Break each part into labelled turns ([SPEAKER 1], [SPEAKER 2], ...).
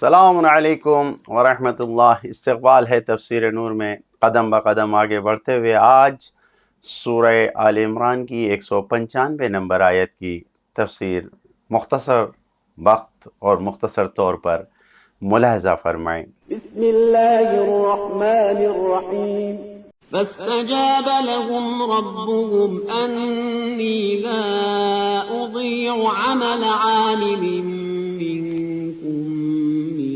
[SPEAKER 1] السلام علیکم ورحمۃ اللہ۔ استقبال ہے تفسیر نور میں قدم بقدم آگے بڑھتے ہوئے آج سورہ آل عمران کی 195 نمبر آیت کی تفسیر مختصر وقت اور مختصر طور پر ملاحظہ فرمائیں۔
[SPEAKER 2] بسم اللہ الرحمن الرحیم فاستجاب لهم ربهم أني لا أضيع عمل عامل منكم من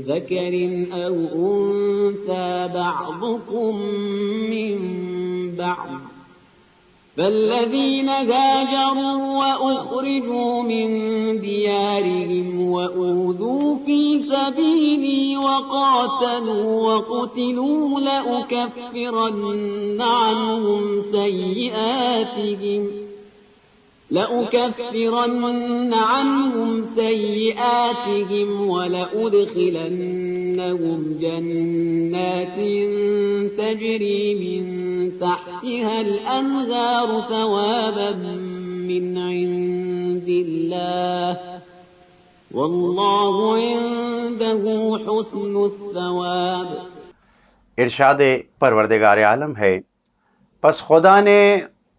[SPEAKER 2] ذكر أو أنثى بعضكم من بعض فالذين هاجروا وأخرجوا من ديارهم وأوذوا في سبيلي وقاتلوا وقتلوا لأكفرن عنهم سيئاتهم ولأدخلنهم جنات تجري من تحتها الأنهار ثوابا من عند الله والله عنده حسن الثواب۔
[SPEAKER 1] ارشاد پروردگار عالم ہے، پس خدا نے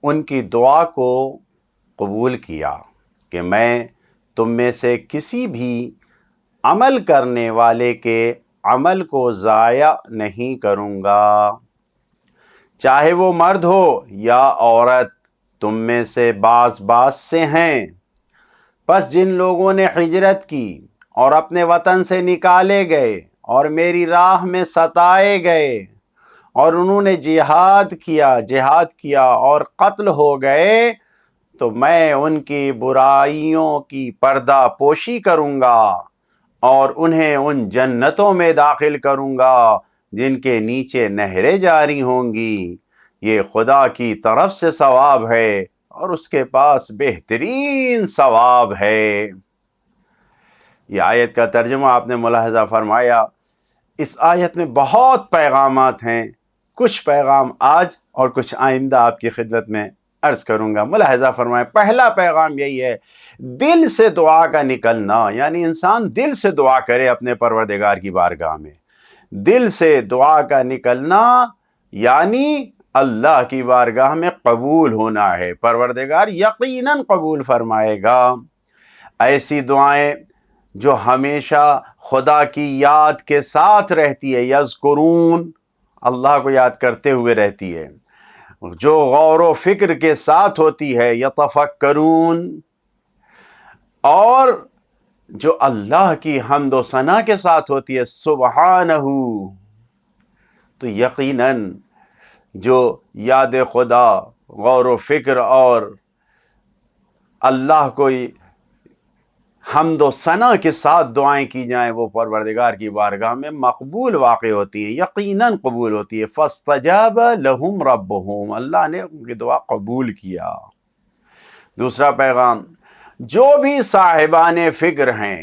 [SPEAKER 1] ان کی دعا کو قبول کیا کہ میں تم میں سے کسی بھی عمل کرنے والے کے عمل کو ضائع نہیں کروں گا، چاہے وہ مرد ہو یا عورت، تم میں سے بعض سے ہیں۔ پس جن لوگوں نے ہجرت کی اور اپنے وطن سے نکالے گئے اور میری راہ میں ستائے گئے اور انہوں نے جہاد کیا اور قتل ہو گئے، تو میں ان کی برائیوں کی پردہ پوشی کروں گا اور انہیں ان جنتوں میں داخل کروں گا جن کے نیچے نہریں جاری ہوں گی۔ یہ خدا کی طرف سے ثواب ہے اور اس کے پاس بہترین ثواب ہے۔ یہ آیت کا ترجمہ آپ نے ملاحظہ فرمایا۔ اس آیت میں بہت پیغامات ہیں، کچھ پیغام آج اور کچھ آئندہ آپ کی خدمت میں عرض کروں گا۔ ملاحظہ فرمائیں، پہلا پیغام یہی ہے، دل سے دعا کا نکلنا، یعنی انسان دل سے دعا کرے اپنے پروردگار کی بارگاہ میں۔ دل سے دعا کا نکلنا یعنی اللہ کی بارگاہ میں قبول ہونا ہے، پروردگار یقیناً قبول فرمائے گا۔ ایسی دعائیں جو ہمیشہ خدا کی یاد کے ساتھ رہتی ہے، یذکرون، اللہ کو یاد کرتے ہوئے رہتی ہے، جو غور و فکر کے ساتھ ہوتی ہے، یتفکرون، اور جو اللہ کی حمد و ثنا کے ساتھ ہوتی ہے، سبحانہ، تو یقیناً جو یاد خدا، غور و فکر اور اللہ کو حمد و ثنا کے ساتھ دعائیں کی جائیں، وہ پروردگار کی بارگاہ میں مقبول واقع ہوتی ہیں، یقیناً قبول ہوتی ہے۔ فاستجاب لہم ربہم، اللہ نے ان کی دعا قبول کیا۔ دوسرا پیغام، جو بھی صاحبان فکر ہیں،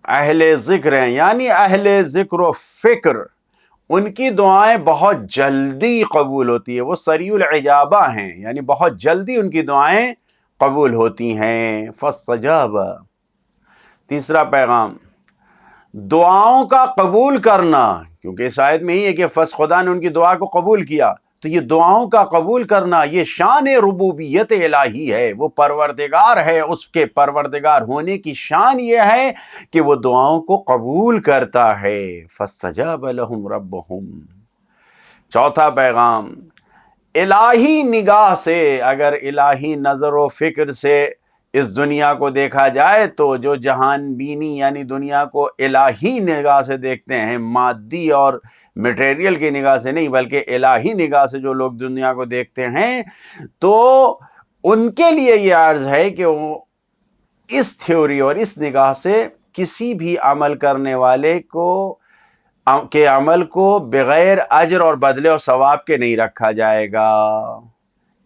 [SPEAKER 1] اہل ذکر ہیں، یعنی اہل ذکر و فکر، ان کی دعائیں بہت جلدی قبول ہوتی ہے، وہ سریع العجابہ ہیں، یعنی بہت جلدی ان کی دعائیں قبول ہوتی ہیں۔ فاستجاب۔ تیسرا پیغام، دعاؤں کا قبول کرنا، کیونکہ اس آیت میں ہی ہے کہ خدا نے ان کی دعا کو قبول کیا، تو یہ دعاؤں کا قبول کرنا یہ شان ربوبیت الہی ہے، وہ پروردگار ہے، اس کے پروردگار ہونے کی شان یہ ہے کہ وہ دعاؤں کو قبول کرتا ہے۔ فاستجاب لہم ربہم۔ چوتھا پیغام، الہی نگاہ سے، اگر الہی نظر و فکر سے اس دنیا کو دیکھا جائے تو جو جہان بینی یعنی دنیا کو الہی نگاہ سے دیکھتے ہیں، مادی اور میٹیریل کی نگاہ سے نہیں بلکہ الہی نگاہ سے جو لوگ دنیا کو دیکھتے ہیں، تو ان کے لیے یہ عرض ہے کہ وہ اس تھیوری اور اس نگاہ سے کسی بھی عمل کرنے والے کے عمل کو بغیر اجر اور بدلے اور ثواب کے نہیں رکھا جائے گا،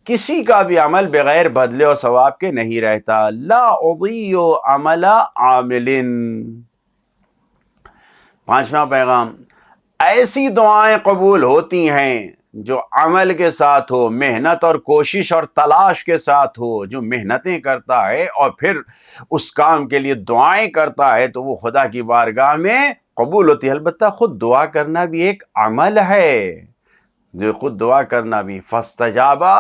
[SPEAKER 1] کسی کا بھی عمل بغیر بدلے اور ثواب کے نہیں رہتا۔ لا اضیع عمل عامل۔ پانچواں پیغام، ایسی دعائیں قبول ہوتی ہیں جو عمل کے ساتھ ہو، محنت اور کوشش اور تلاش کے ساتھ ہو، جو محنتیں کرتا ہے اور پھر اس کام کے لیے دعائیں کرتا ہے تو وہ خدا کی بارگاہ میں قبول ہوتی ہے۔ البتہ خود دعا کرنا بھی ایک عمل ہے، جو خود دعا کرنا بھی فاستجابا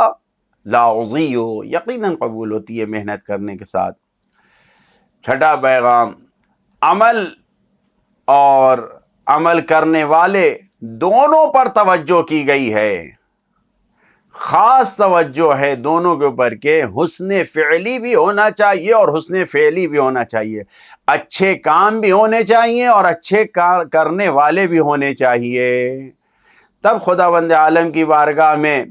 [SPEAKER 1] لا اضیع، یقیناً قبول ہوتی ہے محنت کرنے کے ساتھ۔ چھٹا پیغام، عمل اور عمل کرنے والے دونوں پر توجہ کی گئی ہے، خاص توجہ ہے دونوں کے اوپر کہ حسن فعلی بھی ہونا چاہیے اور حسن فعلی بھی ہونا چاہیے، اچھے کام بھی ہونے چاہیے اور اچھے کرنے والے بھی ہونے چاہیے، تب خداوند عالم کی بارگاہ میں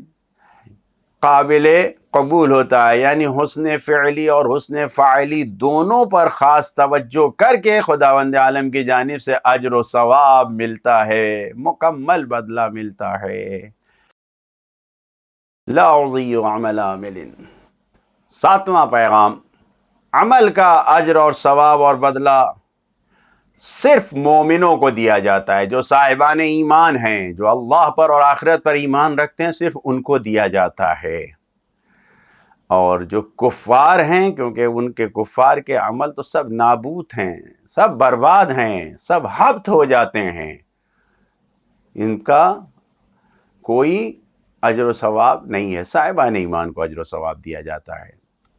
[SPEAKER 1] قابل قبول ہوتا ہے۔ یعنی حسن فعلی اور حسن فاعلی دونوں پر خاص توجہ کر کے خداوند عالم کی جانب سے اجر و ثواب ملتا ہے، مکمل بدلہ ملتا ہے۔ لا اضیع عمل عامل۔ ساتواں پیغام، عمل کا اجر اور ثواب اور بدلہ صرف مومنوں کو دیا جاتا ہے، جو صاحبان ایمان ہیں، جو اللہ پر اور آخرت پر ایمان رکھتے ہیں، صرف ان کو دیا جاتا ہے۔ اور جو کفار ہیں، کیونکہ ان کے کفار کے عمل تو سب نابود ہیں، سب برباد ہیں، سب ہبط ہو جاتے ہیں، ان کا کوئی اجر و ثواب نہیں ہے، صاحبان ایمان کو اجر و ثواب دیا جاتا ہے۔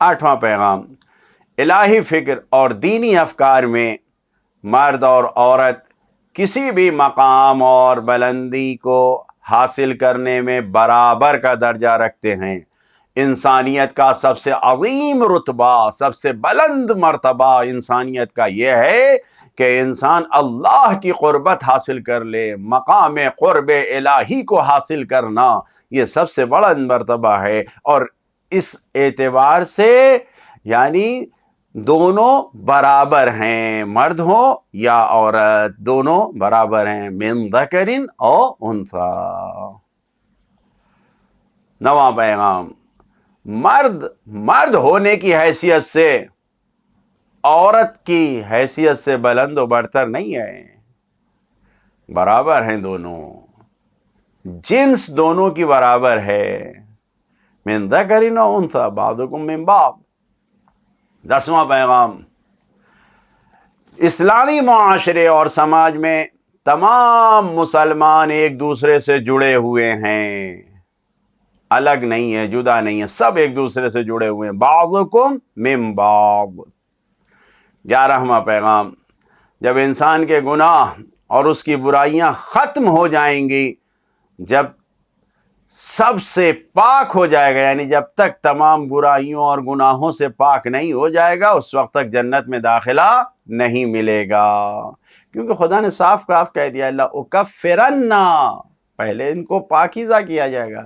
[SPEAKER 1] آٹھواں پیغام، الہی فکر اور دینی افکار میں مرد اور عورت کسی بھی مقام اور بلندی کو حاصل کرنے میں برابر کا درجہ رکھتے ہیں۔ انسانیت کا سب سے عظیم رتبہ، سب سے بلند مرتبہ انسانیت کا یہ ہے کہ انسان اللہ کی قربت حاصل کر لے، مقام قرب الہی کو حاصل کرنا یہ سب سے بلند مرتبہ ہے۔ اور اس اعتبار سے یعنی دونوں برابر ہیں، مرد ہو یا عورت، دونوں برابر ہیں، من ذکر او انثی۔ نواں پیغام، مرد ہونے کی حیثیت سے عورت کی حیثیت سے بلند و برتر نہیں ہے، برابر ہیں دونوں، جنس دونوں کی برابر ہے، من ذکر و انثی بعضکم من بعض۔ 10واں پیغام، اسلامی معاشرے اور سماج میں تمام مسلمان ایک دوسرے سے جڑے ہوئے ہیں، الگ نہیں ہے، جدا نہیں ہے، سب ایک دوسرے سے جڑے ہوئے ہیں، بعضکم من بعض۔ 11واں پیغام، جب انسان کے گناہ اور اس کی برائیاں ختم ہو جائیں گی، جب سب سے پاک ہو جائے گا، یعنی جب تک تمام برائیوں اور گناہوں سے پاک نہیں ہو جائے گا اس وقت تک جنت میں داخلہ نہیں ملے گا، کیونکہ خدا نے صاف کہہ دیا لَأُكَفِّرَنَّ، پہلے ان کو پاکیزہ کیا جائے گا،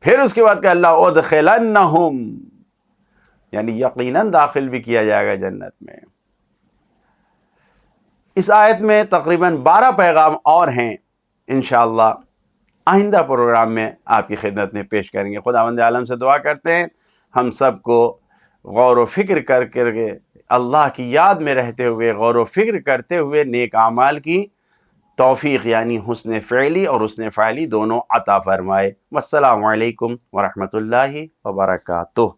[SPEAKER 1] پھر اس کے بعد کہ لَأُدْخِلَنَّهُمْ، یعنی یقیناً داخل بھی کیا جائے گا جنت میں۔ اس آیت میں تقریباً 12 پیغام اور ہیں، انشاءاللہ آئندہ پروگرام میں آپ کی خدمت میں پیش کریں گے۔ خداوند عالم سے دعا کرتے ہیں ہم سب کو غور و فکر کر کے اللہ کی یاد میں رہتے ہوئے، غور و فکر کرتے ہوئے نیک اعمال کی توفیق یعنی حسن فعلی اور حسن فعلی دونوں عطا فرمائے۔ والسلام علیکم ورحمۃ اللہ وبرکاتہ۔